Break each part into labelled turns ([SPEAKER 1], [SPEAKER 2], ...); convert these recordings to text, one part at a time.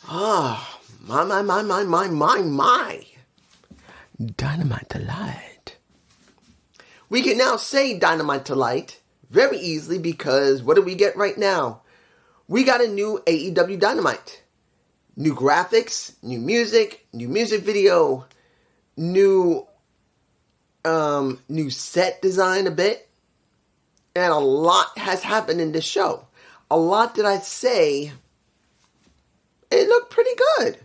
[SPEAKER 1] Ah, my. Dynamite to light. We can now say Dynamite to light very easily because what do we get right now? We got a new AEW Dynamite. New graphics, new music video, new set design a bit. And a lot has happened in this show. A lot that I'd say, it looked pretty good.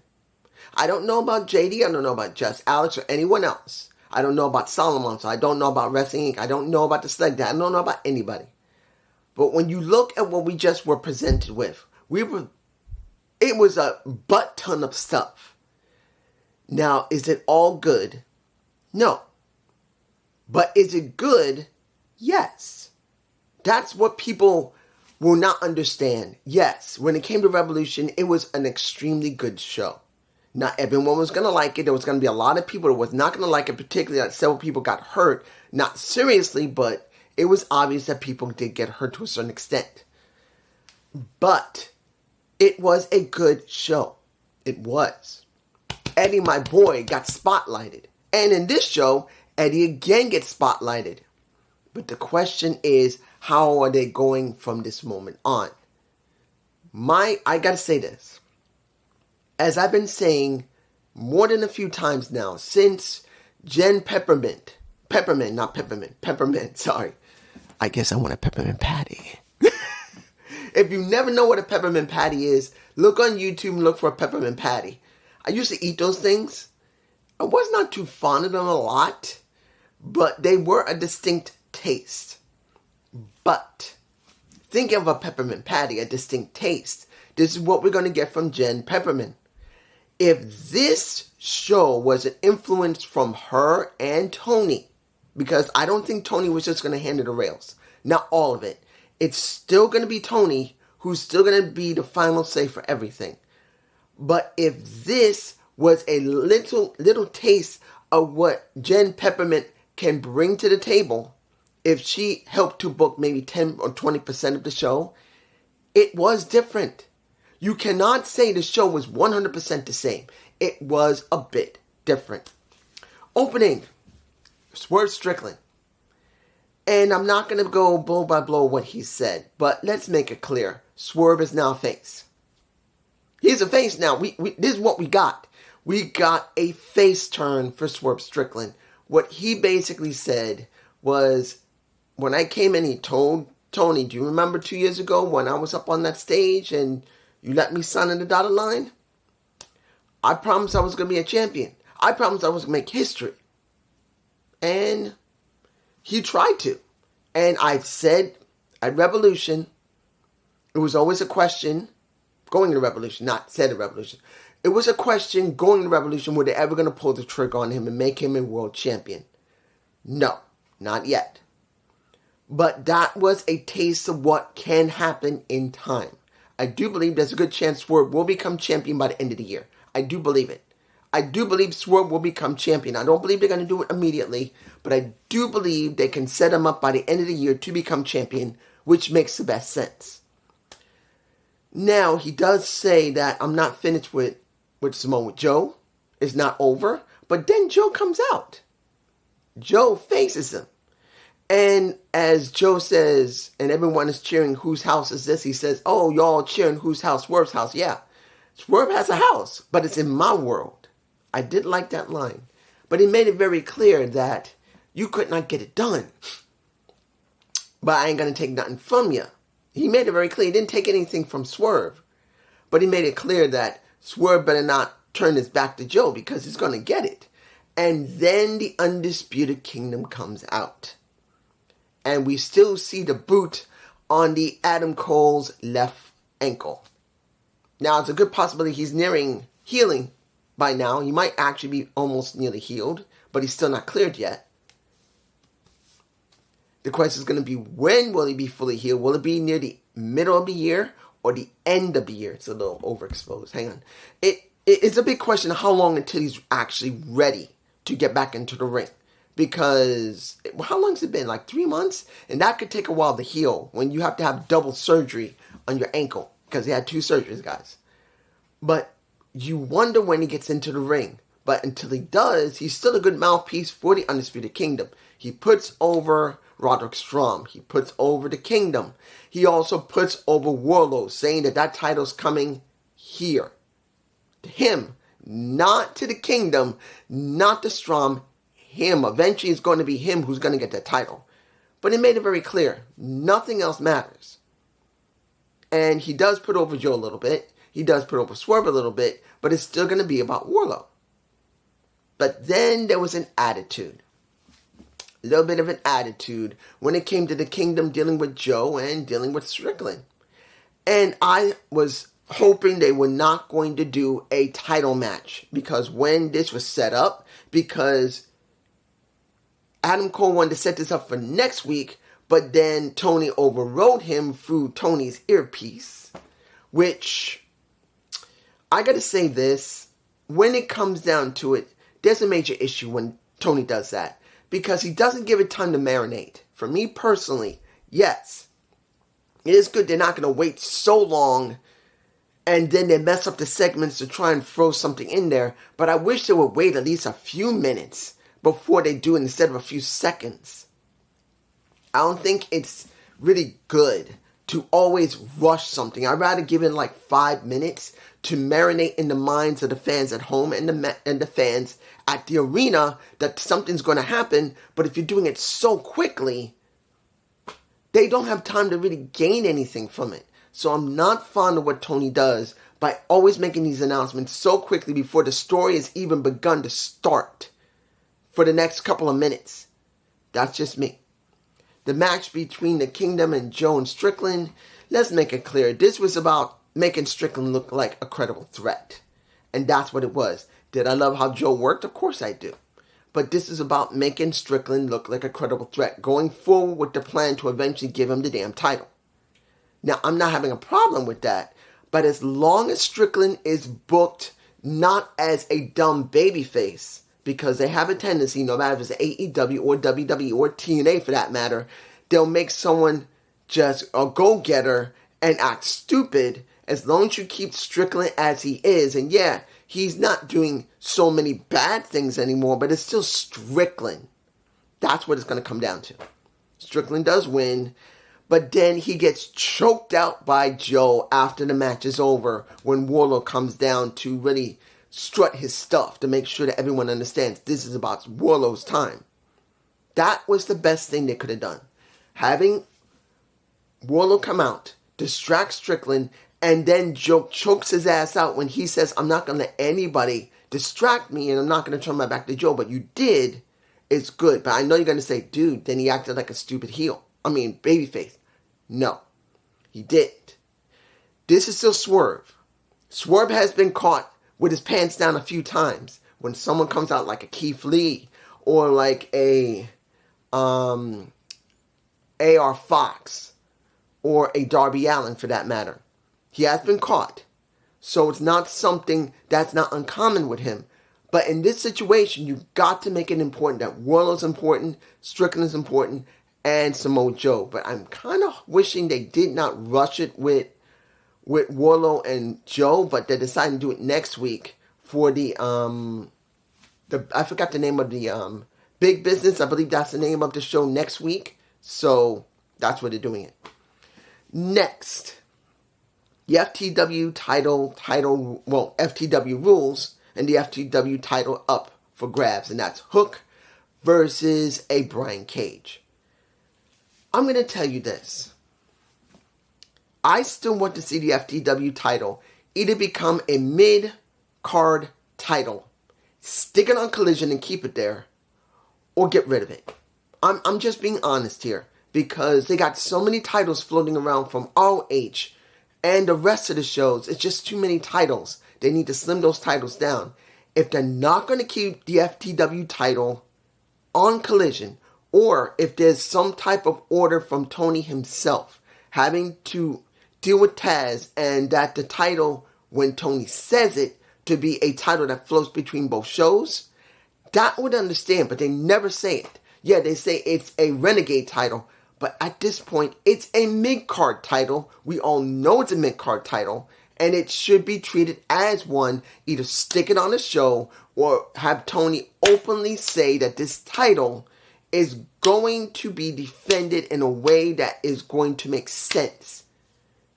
[SPEAKER 1] I don't know about JD, I don't know about Just Alex or anyone else. I don't know about Solomon, so I don't know about Wrestling Inc. I don't know about the Select Dad. I don't know about anybody. But when you look at what we just were presented with, it was a butt ton of stuff. Now, is it all good? No. But is it good? Yes. That's what people will not understand. Yes, when it came to Revolution, it was an extremely good show. Not everyone was going to like it. There was going to be a lot of people that was not going to like it, particularly that several people got hurt. Not seriously, but it was obvious that people did get hurt to a certain extent. But it was a good show. It was. Eddie, my boy, got spotlighted. And in this show, Eddie again gets spotlighted. But the question is, how are they going from this moment on? I gotta say this. As I've been saying more than a few times now, since Peppermint, sorry. I guess I want a peppermint patty. If you never know what a peppermint patty is, look on YouTube and look for a peppermint patty. I used to eat those things. I was not too fond of them a lot, but they were a distinct taste. But think of a peppermint patty, a distinct taste. This is what we're going to get from Jen Peppermint. If this show was an influence from her and Tony, because I don't think Tony was just going to hand it the rails. Not all of it. It's still going to be Tony who's still going to be the final say for everything. But if this was a little taste of what Jen Peppermint can bring to the table, if she helped to book maybe 10 or 20% of the show, it was different. You cannot say the show was 100% the same. It was a bit different. Opening, Swerve Strickland. And I'm not going to go blow by blow what he said, but let's make it clear. Swerve is now face. He's a face now. This is what we got. We got a face turn for Swerve Strickland. What he basically said was, when I came in, he told Tony, do you remember 2 years ago when I was up on that stage and you let me sign in the dotted line? I promised I was going to be a champion. I promised I was going to make history. And he tried to. And I've said at Revolution, it was always a question going to Revolution, not said at Revolution. It was a question going to Revolution, were they ever going to pull the trigger on him and make him a world champion? No, not yet. But that was a taste of what can happen in time. I do believe there's a good chance Swerve will become champion by the end of the year. I do believe it. I do believe Swerve will become champion. I don't believe they're going to do it immediately, but I do believe they can set him up by the end of the year to become champion, which makes the best sense. Now, he does say that I'm not finished with Samoa with Joe. It's not over. But then Joe comes out. Joe faces him. And as Joe says, and everyone is cheering, whose house is this? He says, oh, y'all cheering whose house? Swerve's house. Yeah. Swerve has a house, but it's in my world. I did like that line. But he made it very clear that you could not get it done. But I ain't going to take nothing from you. He made it very clear. He didn't take anything from Swerve. But he made it clear that Swerve better not turn his back to Joe because he's going to get it. And then the Undisputed Kingdom comes out. And we still see the boot on the Adam Cole's left ankle. Now, it's a good possibility he's nearing healing by now. He might actually be almost nearly healed, but he's still not cleared yet. The question is going to be, when will he be fully healed? Will it be near the middle of the year or the end of the year? It's a little overexposed. Hang on. It's a big question how long until he's actually ready to get back into the ring. Because, how long has it been? Like 3 months? And that could take a while to heal when you have to have double surgery on your ankle. Because he had 2 surgeries, guys. But you wonder when he gets into the ring. But until he does, he's still a good mouthpiece for the Undisputed Kingdom. He puts over Roderick Strong. He puts over the Kingdom. He also puts over Wardlow, saying that title's coming here. To him, not to the Kingdom, not to Strong. Him. Eventually it's going to be him who's going to get that title. But he made it very clear. Nothing else matters. And he does put over Joe a little bit. He does put over Swerve a little bit. But it's still going to be about Wardlow. But then there was an attitude. A little bit of an attitude when it came to the Kingdom dealing with Joe and dealing with Strickland. And I was hoping they were not going to do a title match. Because when this was set up, because Adam Cole wanted to set this up for next week, but then Tony overrode him through Tony's earpiece. Which, I gotta say this, when it comes down to it, there's a major issue when Tony does that. Because he doesn't give it time to marinate. For me personally, yes, it is good they're not going to wait so long and then they mess up the segments to try and throw something in there. But I wish they would wait at least a few minutes before they do it instead of a few seconds. I don't think it's really good to always rush something. I'd rather give it like 5 minutes to marinate in the minds of the fans at home and the fans at the arena that something's going to happen. But if you're doing it so quickly, they don't have time to really gain anything from it. So I'm not fond of what Tony does by always making these announcements so quickly before the story has even begun to start for the next couple of minutes. That's just me. The match between the Kingdom and Joe and Strickland, let's make it clear. This was about making Strickland look like a credible threat. And that's what it was. Did I love how Joe worked? Of course I do. But this is about making Strickland look like a credible threat. Going forward with the plan to eventually give him the damn title. Now, I'm not having a problem with that. But as long as Strickland is booked not as a dumb babyface, because they have a tendency, no matter if it's AEW or WWE or TNA for that matter, they'll make someone just a go-getter and act stupid. As long as you keep Strickland as he is, and yeah, he's not doing so many bad things anymore, but it's still Strickland. That's what it's going to come down to. Strickland does win, but then he gets choked out by Joe after the match is over when Wardlow comes down to really strut his stuff to make sure that everyone understands this is about Wardlow's time. That was the best thing they could have done. Having Wardlow come out, distract Strickland, and then Joe chokes his ass out when he says, I'm not going to let anybody distract me and I'm not going to turn my back to Joe. But you did. It's good. But I know you're going to say, dude, then he acted like a stupid heel. Babyface. No. He didn't. This is still Swerve. Swerve has been caught with his pants down a few times. When someone comes out like a Keith Lee or like a AR Fox or a Darby Allin for that matter. He has been caught. So it's not something that's not uncommon with him. But in this situation, you've got to make it important that Wardlow's important, Strickland is important, and Samoa Joe. But I'm kind of wishing they did not rush it with Wardlow and Joe, but they decided to do it next week for the I forgot the name of the Big Business. I believe that's the name of the show next week. So that's where they're doing it. Next, the FTW FTW rules and the FTW title up for grabs, and that's Hook versus a Brian Cage. I'm going to tell you this. I still want to see the FTW title either become a mid-card title, stick it on Collision and keep it there, or get rid of it. I'm just being honest here, because they got so many titles floating around from ROH and the rest of the shows. It's just too many titles. They need to slim those titles down. If they're not going to keep the FTW title on Collision, or if there's some type of order from Tony himself having to deal with Taz, and that the title, when Tony says it, to be a title that floats between both shows, that would understand, but they never say it. Yeah, they say it's a Renegade title, but at this point, it's a mid-card title. We all know it's a mid-card title, And it should be treated as one. Either stick it on a show or have Tony openly say that this title is going to be defended in a way that is going to make sense.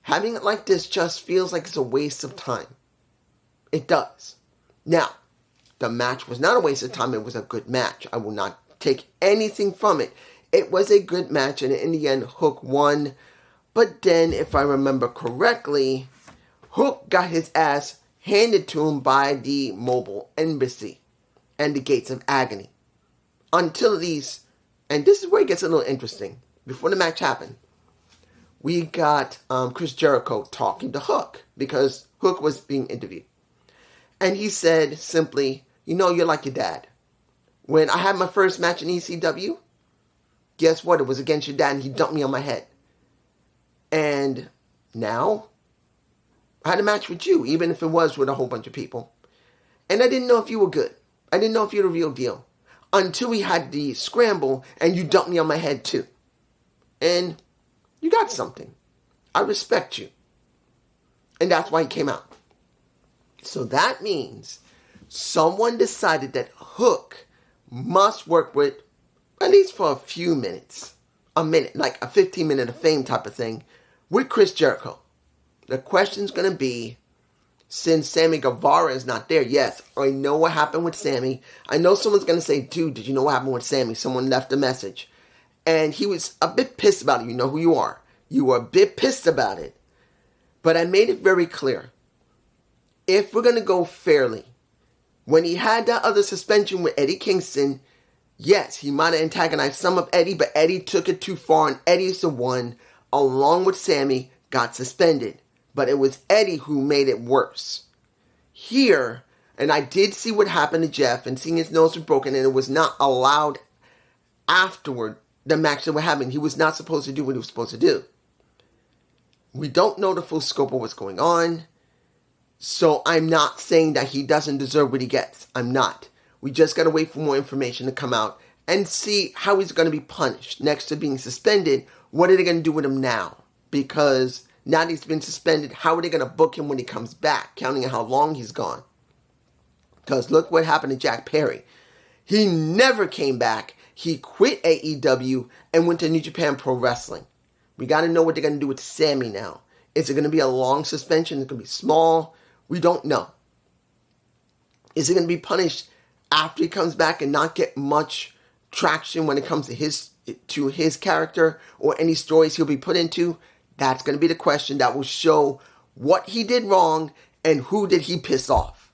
[SPEAKER 1] Having it like this just feels like it's a waste of time. It does. Now, the match was not a waste of time. It was a good match. I will not take anything from it. It was a good match, and in the end, Hook won. But then, if I remember correctly, Hook got his ass handed to him by the Mobile Embassy and the Gates of Agony. Until these, and this is where it gets a little interesting. Before the match happened, we got Chris Jericho talking to Hook because Hook was being interviewed. And he said simply, you're like your dad. When I had my first match in ECW, guess what? It was against your dad and he dumped me on my head. And now, I had a match with you, even if it was with a whole bunch of people. And I didn't know if you were good. I didn't know if you were the real deal. Until we had the scramble and you dumped me on my head too. And you got something. I respect you. And that's why he came out. So that means someone decided that Hook must work with, at least for a few minutes, a minute, like a 15-minute of fame type of thing, with Chris Jericho. The question's going to be, since Sammy Guevara is not there, yes, I know what happened with Sammy. I know someone's going to say, dude, did you know what happened with Sammy? Someone left a message. And he was a bit pissed about it. You know who you are. You were a bit pissed about it. But I made it very clear. If we're going to go fairly, when he had that other suspension with Eddie Kingston, yes, he might have antagonized some of Eddie, but Eddie took it too far, and Eddie's the one, along with Sammy, got suspended. But it was Eddie who made it worse. Here, and I did see what happened to Jeff, and seeing his nose was broken, and it was not allowed afterward, the match that were having. He was not supposed to do what he was supposed to do. We don't know the full scope of what's going on. So I'm not saying that he doesn't deserve what he gets. I'm not. We just got to wait for more information to come out and see how he's going to be punished. Next to being suspended, what are they going to do with him now? Because now that he's been suspended, how are they going to book him when he comes back, counting on how long he's gone? Because look what happened to Jack Perry. He never came back. He quit AEW and went to New Japan Pro Wrestling. We got to know what they're going to do with Sammy now. Is it going to be a long suspension? Is it going to be small? We don't know. Is he going to be punished after he comes back and not get much traction when it comes to his character or any stories he'll be put into? That's going to be the question that will show what he did wrong and who did he piss off.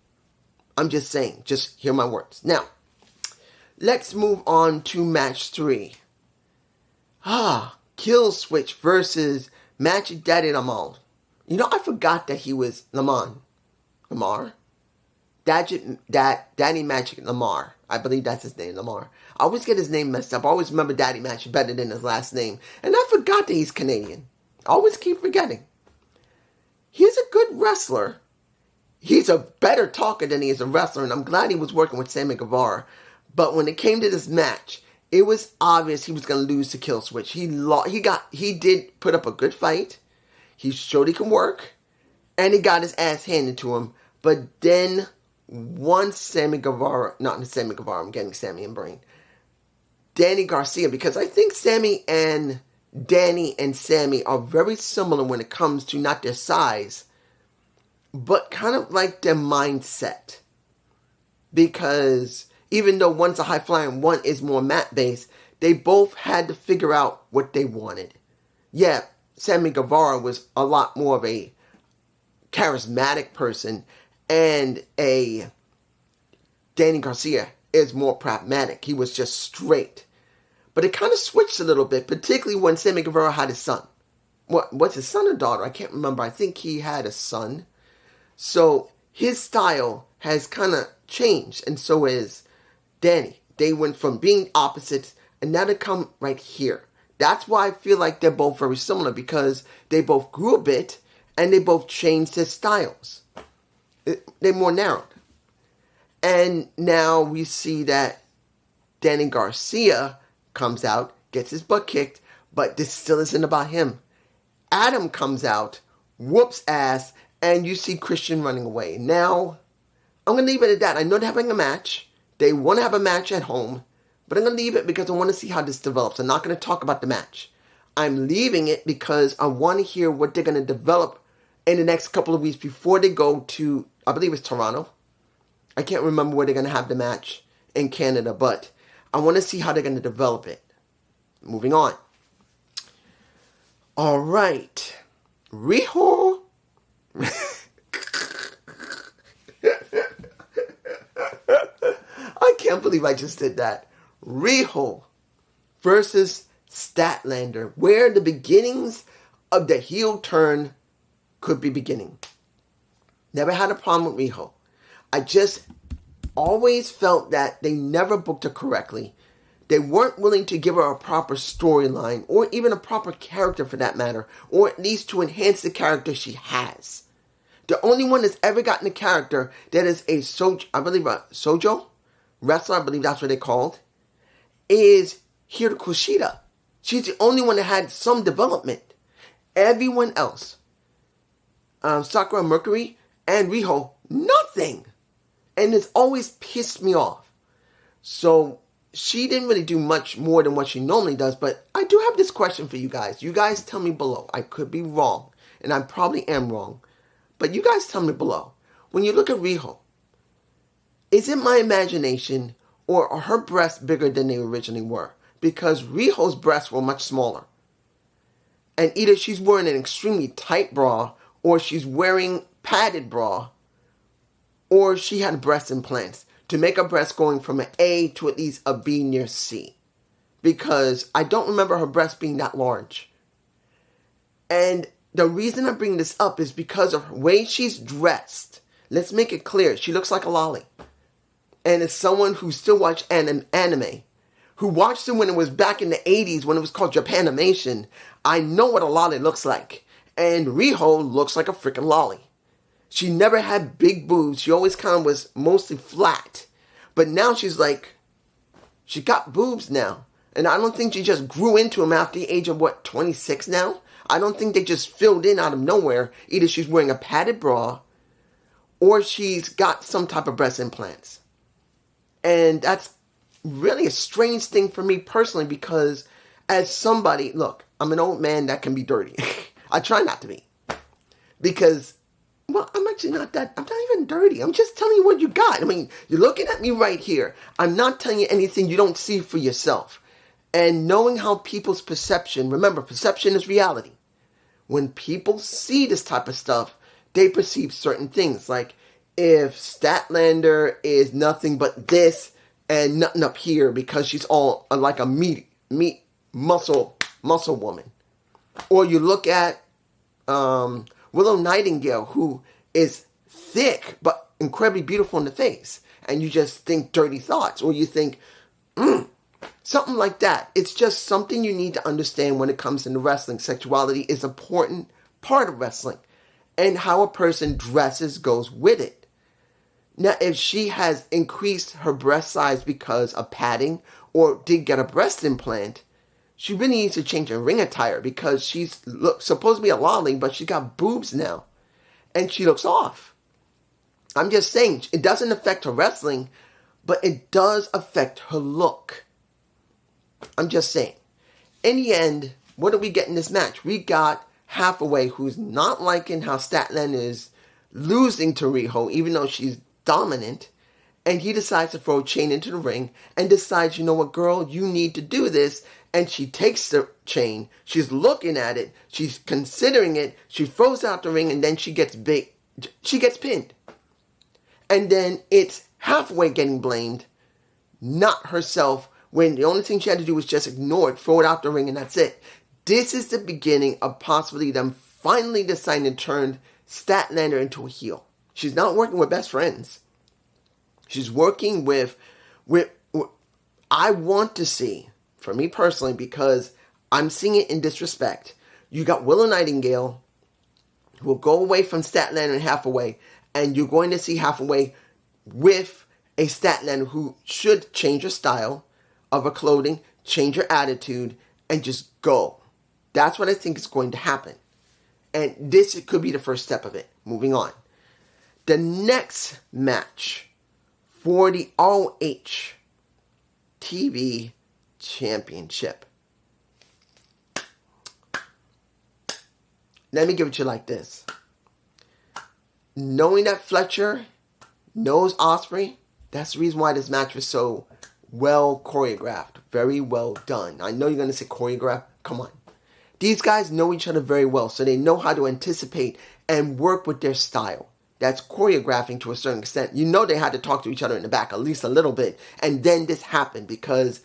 [SPEAKER 1] I'm just saying. Just hear my words. Now, let's move on to match 3. Kill Switch versus Magic Daddy Lamar. I forgot that he was Lamar. Daddy Magic Lamar. I believe that's his name, Lamar. I always get his name messed up. I always remember Daddy Magic better than his last name. And I forgot that he's Canadian. I always keep forgetting. He's a good wrestler. He's a better talker than he is a wrestler. And I'm glad he was working with Sammy Guevara. But when it came to this match, it was obvious he was going to lose to Kill Switch. He did put up a good fight. He showed he can work. And he got his ass handed to him. But then, once Sammy Guevara, not Sammy Guevara, I'm getting Sammy and Brain. Danny Garcia, because I think Sammy and Danny and Sammy are very similar when it comes to not their size, but kind of like their mindset. Because even though one's a high flyer and one is more mat-based, they both had to figure out what they wanted. Yeah, Sammy Guevara was a lot more of a charismatic person, and Danny Garcia is more pragmatic. He was just straight. But it kind of switched a little bit, particularly when Sammy Guevara had his son. What's his son or daughter? I can't remember. I think he had a son. So his style has kind of changed, and so is Danny. They went from being opposites, and now they come right here. That's why I feel like they're both very similar, because they both grew a bit, and they both changed their styles. They're more narrowed. And now we see that Danny Garcia comes out, gets his butt kicked, but this still isn't about him. Adam comes out, whoops ass, and you see Christian running away. Now, I'm going to leave it at that. I know they're having a match. They want to have a match at home, but I'm going to leave it because I want to see how this develops. I'm not going to talk about the match. I'm leaving it because I want to hear what they're going to develop in the next couple of weeks before they go to, I believe it's Toronto. I can't remember where they're going to have the match in Canada, but I want to see how they're going to develop it. Moving on. All right. Riho. I can't believe I just did that. Riho versus Statlander, where the beginnings of the heel turn could be beginning. Never had a problem with Riho. I just always felt that they never booked her correctly. They weren't willing to give her a proper storyline, or even a proper character for that matter, or at least to enhance the character she has. The only one that's ever gotten a character that is a Sojo wrestler, I believe that's what they called, is Hiro Kushida. She's the only one that had some development. Everyone else, Sakura Mercury and Riho, nothing. And it's always pissed me off. So she didn't really do much more than what she normally does. But I do have this question for you guys. You guys tell me below. I could be wrong. And I probably am wrong. But you guys tell me below. When you look at Riho, is it my imagination or are her breasts bigger than they originally were? Because Riho's breasts were much smaller. And either she's wearing an extremely tight bra or she's wearing padded bra, or she had breast implants to make her breast going from an A to at least a B near C. Because I don't remember her breast being that large. And the reason I bring this up is because of the way she's dressed. Let's make it clear. She looks like a lolly. And as someone who still watched anime, who watched it when it was back in the 80s when it was called Japanimation, I know what a lolly looks like. And Riho looks like a freaking lolly. She never had big boobs. She always kind of was mostly flat. But now she's like, she got boobs now. And I don't think she just grew into them after the age of, 26 now? I don't think they just filled in out of nowhere. Either she's wearing a padded bra or she's got some type of breast implants. And that's really a strange thing for me personally because as somebody, look, I'm an old man that can be dirty. I try not to be. Because, well, I'm actually not even dirty. I'm just telling you what you got. I mean, you're looking at me right here. I'm not telling you anything you don't see for yourself. And knowing how people's perception, remember, perception is reality. When people see this type of stuff, they perceive certain things. Like, if Statlander is nothing but this and nothing up here because she's all like a meat muscle woman. Or you look at Willow Nightingale, who is thick but incredibly beautiful in the face. And you just think dirty thoughts. Or you think, something like that. It's just something you need to understand when it comes into wrestling. Sexuality is an important part of wrestling. And how a person dresses goes with it. Now, if she has increased her breast size because of padding or did get a breast implant, she really needs to change her ring attire because she's supposed to be a lolly, but she got boobs now. And she looks off. I'm just saying, it doesn't affect her wrestling, but it does affect her look. I'm just saying. In the end, what do we get in this match? We got Hathaway, who's not liking how Statlander is losing to Riho, even though she's dominant. And he decides to throw a chain into the ring and decides, you know what, girl, you need to do this. And she takes the chain. She's looking at it. She's considering it. She throws out the ring and then she gets big. She gets pinned. And then it's Hathaway getting blamed, not herself, when the only thing she had to do was just ignore it, throw it out the ring, and that's it. This is the beginning of possibly them finally deciding to turn Statlander into a heel. She's not working with best friends. She's working with I want to see, for me personally, because I'm seeing it in disrespect. You got Willow Nightingale, who will go away from Statlander and Hathaway, and you're going to see Hathaway with a Statlander who should change her style of her clothing, change her attitude, and just go. That's what I think is going to happen. And this could be the first step of it. Moving on. The next match for the ROH TV Championship. Let me give it to you like this. Knowing that Fletcher knows Ospreay, that's the reason why this match was so well choreographed. Very well done. I know you're going to say choreographed. Come on. These guys know each other very well, so they know how to anticipate and work with their style. That's choreographing to a certain extent. You know they had to talk to each other in the back at least a little bit. And then this happened because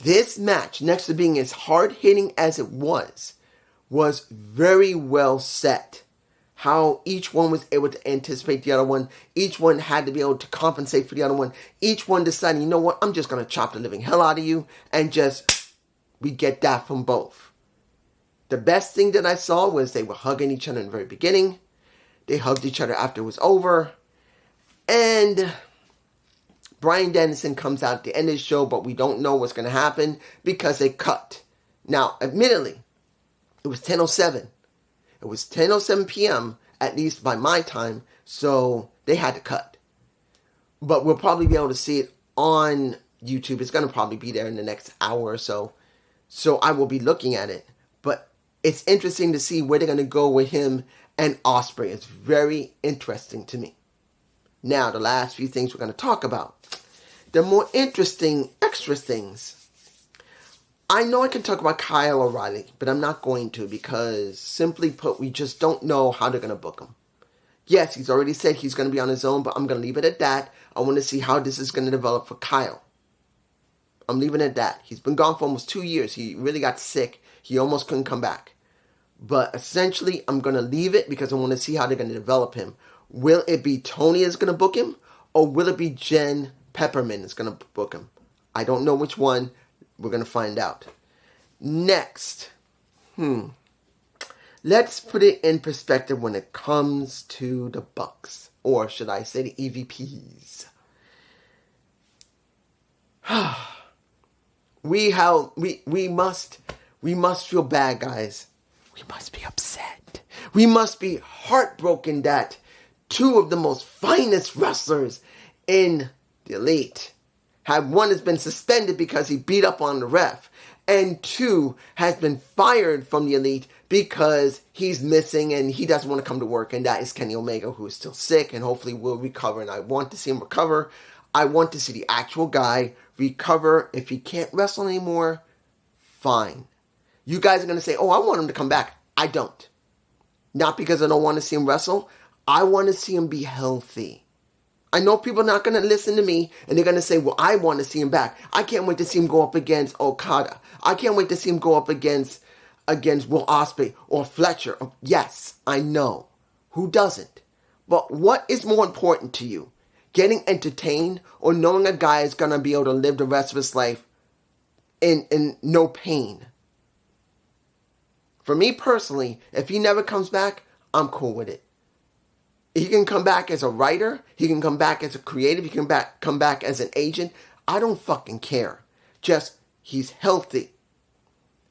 [SPEAKER 1] this match, next to being as hard-hitting as it was very well set. How each one was able to anticipate the other one. Each one had to be able to compensate for the other one. Each one decided, you know what, I'm just going to chop the living hell out of you. And just, we get that from both. The best thing that I saw was they were hugging each other in the very beginning. They hugged each other after it was over. And Bryan Danielson comes out at the end of the show, but we don't know what's going to happen because they cut. Now, admittedly, it was 10:07. It was 10:07 p.m., at least by my time, so they had to cut. But we'll probably be able to see it on YouTube. It's going to probably be there in the next hour or so. So I will be looking at it. But it's interesting to see where they're going to go with him and Ospreay. It's very interesting to me. Now, the last few things we're going to talk about. The more interesting extra things. I know I can talk about Kyle O'Reilly, but I'm not going to because, simply put, we just don't know how they're going to book him. Yes, he's already said he's going to be on his own, but I'm going to leave it at that. I want to see how this is going to develop for Kyle. I'm leaving it at that. He's been gone for almost 2 years. He really got sick. He almost couldn't come back. But essentially, I'm going to leave it because I want to see how they're going to develop him. Will it be Tony is going to book him? Or will it be Jen Peppermint is going to book him? I don't know which one. We're going to find out. Next. Let's put it in perspective when it comes to the Bucks. Or should I say the EVPs. We must feel bad, guys. We must be upset. We must be heartbroken that two of the most finest wrestlers in the Elite one has been suspended because he beat up on the ref, and two has been fired from the Elite because he's missing and he doesn't want to come to work, and that is Kenny Omega, who is still sick and hopefully will recover, and I want to see him recover. I want to see the actual guy recover. If he can't wrestle anymore, fine. You guys are going to say, oh, I want him to come back. I don't. Not because I don't want to see him wrestle. I want to see him be healthy. I know people are not going to listen to me, and they're going to say, well, I want to see him back. I can't wait to see him go up against Okada. I can't wait to see him go up against Will Ospreay or Fletcher. Yes, I know. Who doesn't? But what is more important to you? Getting entertained or knowing a guy is going to be able to live the rest of his life in no pain? For me personally, if he never comes back, I'm cool with it. He can come back as a writer. He can come back as a creative. He can come back as an agent. I don't fucking care. Just, he's healthy.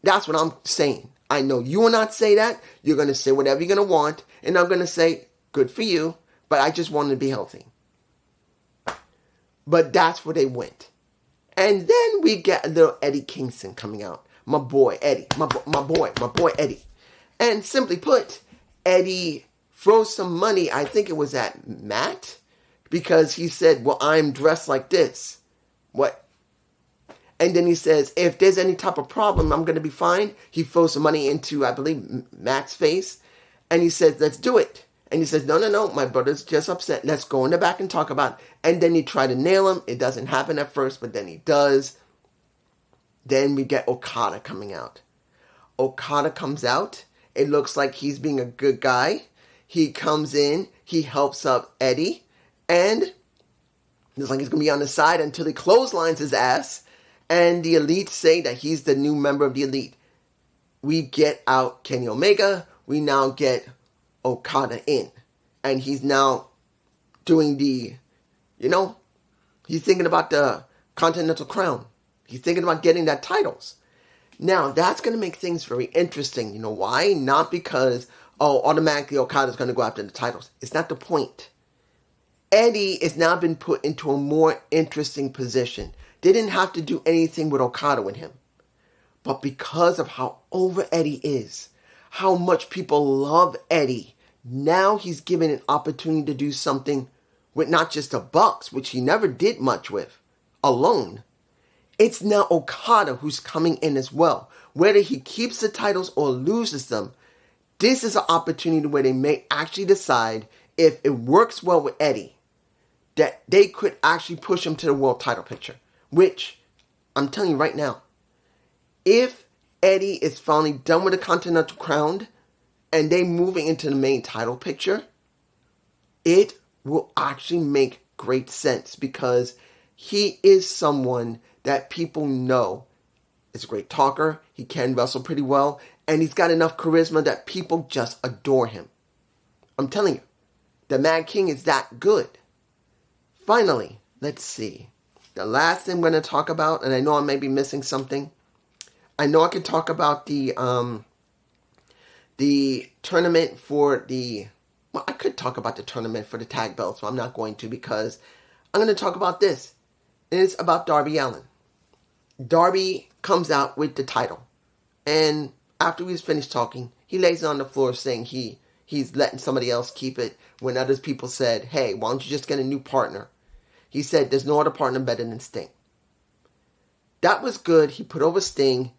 [SPEAKER 1] That's what I'm saying. I know you will not say that. You're going to say whatever you're going to want. And I'm going to say, good for you. But I just want him to be healthy. But that's where they went. And then we get a little Eddie Kingston coming out. My boy, Eddie. My boy, Eddie. And simply put, Eddie throws some money, I think it was at Matt, because he said, well, I'm dressed like this. What? And then he says, if there's any type of problem, I'm going to be fine. He throws some money into, I believe, Matt's face. And he says, let's do it. And he says, no, my brother's just upset. Let's go in the back and talk about it. And then he tried to nail him. It doesn't happen at first, but then he does. Then we get Okada coming out. Okada comes out. It looks like he's being a good guy. He comes in, he helps up Eddie, and looks like he's going to be on the side until he clotheslines his ass, and the Elite say that he's the new member of the Elite. We get out Kenny Omega, we now get Okada in, and he's now doing he's thinking about the Continental Crown. He's thinking about getting that titles. Now, that's going to make things very interesting. You know why? Not because automatically Okada's going to go after the titles. It's not the point. Eddie has now been put into a more interesting position. They didn't have to do anything with Okada with him. But because of how over Eddie is, how much people love Eddie, now he's given an opportunity to do something with not just the Bucks, which he never did much with, alone. It's now Okada who's coming in as well. Whether he keeps the titles or loses them, this is an opportunity where they may actually decide, if it works well with Eddie, that they could actually push him to the world title picture. Which, I'm telling you right now, if Eddie is finally done with the Continental Crown and they moving into the main title picture, it will actually make great sense, because he is someone that people know is a great talker. He can wrestle pretty well, and he's got enough charisma that people just adore him. I'm telling you, the Mad King is that good. Finally, let's see. The last thing I'm going to talk about, and I know I may be missing something. I know I could talk about the tournament for the... Well, I could talk about the tournament for the tag belts, but I'm not going to, because I'm going to talk about this. And it's about Darby Allin. Darby comes out with the title. And after he's finished talking, he lays it on the floor saying he's letting somebody else keep it, when other people said, hey, why don't you just get a new partner? He said, there's no other partner better than Sting. That was good. He put over Sting.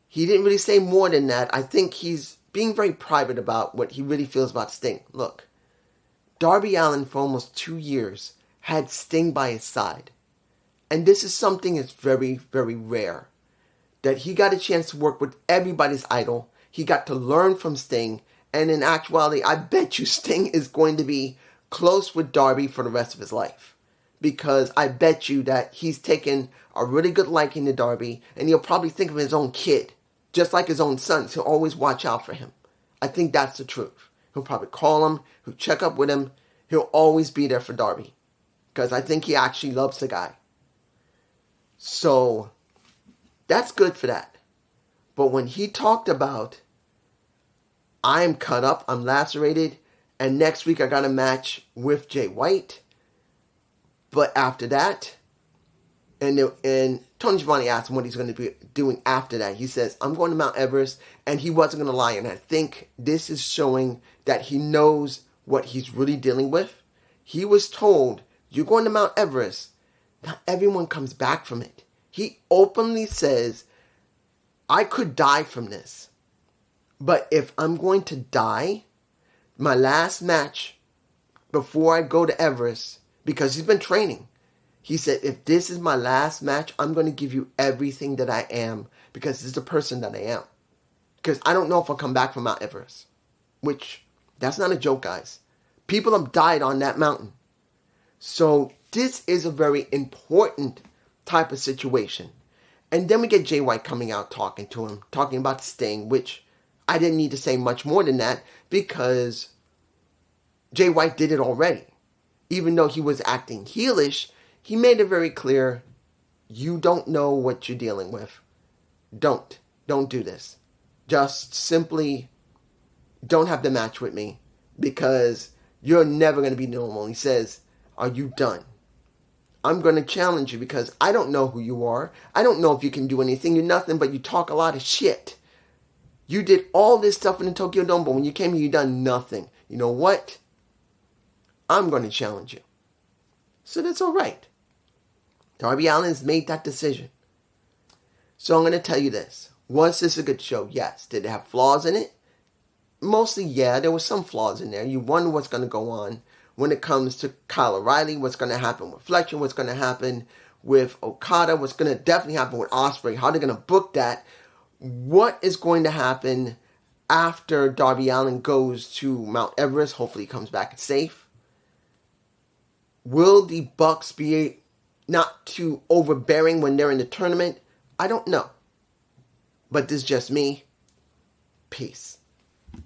[SPEAKER 1] He didn't really say more than that. I think he's being very private about what he really feels about Sting. Look, Darby Allin for almost 2 years had Sting by his side. And this is something that's very, very rare. That he got a chance to work with everybody's idol. He got to learn from Sting. And in actuality, I bet you Sting is going to be close with Darby for the rest of his life. Because I bet you that he's taken a really good liking to Darby. And he'll probably think of his own kid. Just like his own sons. He'll always watch out for him. I think that's the truth. He'll probably call him. He'll check up with him. He'll always be there for Darby. Because I think he actually loves the guy. So, that's good for that. But when he talked about, I'm cut up, I'm lacerated, and next week I got a match with Jay White. But after that, and Tony Schiavone asked him what he's going to be doing after that. He says, I'm going to Mount Everest, and he wasn't going to lie. And I think this is showing that he knows what he's really dealing with. He was told, you're going to Mount Everest. Not everyone comes back from it. He openly says, I could die from this. But if I'm going to die, my last match before I go to Everest, because he's been training, he said, if this is my last match, I'm going to give you everything that I am, because this is the person that I am. Because I don't know if I'll come back from Mount Everest. Which, that's not a joke, guys. People have died on that mountain. So, this is a very important type of situation. And then we get Jay White coming out talking to him, talking about Sting, which I didn't need to say much more than that, because Jay White did it already. Even though he was acting heelish, he made it very clear, you don't know what you're dealing with. Don't do this. Just simply don't have the match with me, because you're never going to be normal. He says, are you done? I'm going to challenge you, because I don't know who you are. I don't know if you can do anything. You're nothing, but you talk a lot of shit. You did all this stuff in the Tokyo Dome, but when you came here, you done nothing. You know what? I'm going to challenge you. So that's all right. Darby Allin's made that decision. So I'm going to tell you this. Was this a good show? Yes. Did it have flaws in it? Mostly, yeah. There were some flaws in there. You wonder what's going to go on when it comes to Kyle O'Reilly. What's going to happen with Fletcher? What's going to happen with Okada? What's going to definitely happen with Ospreay? How they're going to book that? What is going to happen after Darby Allin goes to Mount Everest? Hopefully he comes back safe. Will the Bucks be not too overbearing when they're in the tournament? I don't know. But this is just me. Peace.